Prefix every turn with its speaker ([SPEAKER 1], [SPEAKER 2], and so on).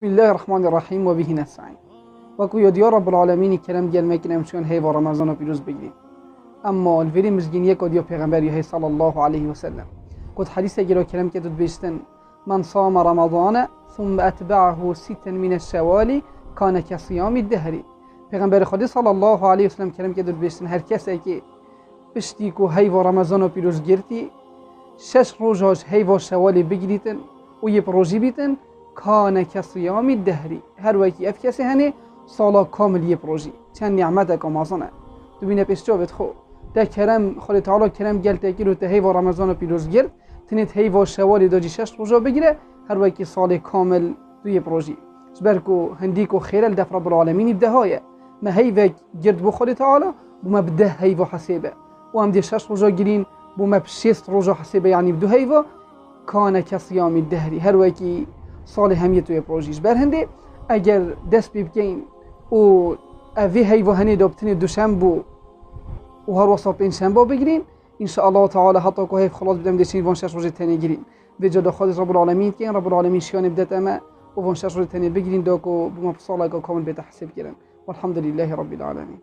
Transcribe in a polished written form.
[SPEAKER 1] بسم الله الرحمن الرحیم و به نستعین. وەکو یۆدیۆ رب العالمینی کەرەم گەلمێکنم چۆن هەیڤە ڕەمەزانە پیرۆز بگرین. ئەمما الڤێری مزگینیە کۆ دیۆ پێغەمبەری هەی صلی الله عليه وسلم قد حديث جلو كلام كتب بيستن من صام رمضان ثم أتبعه ستا من الشوال كان كصيام الدهر. پیغمبر خدا صلی الله علیه وسلم کلام کتب بيستن هر کسی که پشتی کو هیوا رمضان پیروز گرتی 6 روزاش هیوا شوالی بگیریتن و یه پروژی بیتن كان كصيام الدهر. هر وکی اف کسی هنه سالا کامل یه پروژی چند نعمت کامازانه تو بینه پیشتو بد خو ده کرم خدا تعالی کرم گل تاکیر و ته هیوا رمضان پیروز گرت تنید هیوا شوالی داجی 6 روزا بگیره هر وکی سال کامل توی پروژی سبرکو هندیکو خیرل دف رب العالمین بدهایه ما هیوا گرد بو خدا تعالی بما بده هیوا حسابه و هم دی 6 روزا گیرین بما ب 6 روزا حسابه یعنی بدو هیوا كان كصيام الدهر. هر وکی سال همیه توی پروژیش بر هنده اگر دست ببکین و اوی هیوا هنه دابتنی دوشنبه و هر وصا پنجشنبه بگیرین ان شاء الله تعالی حتی که هیف خلاص بدم دشین وان 6 روز تنی گیرین به جدا خالص رب العالمین کین رب العالمین شیان بدت اما و وان 6 روز تنی بگیرین داکو بما سالا کامل به تحسب کردن والحمد لله رب العالمین.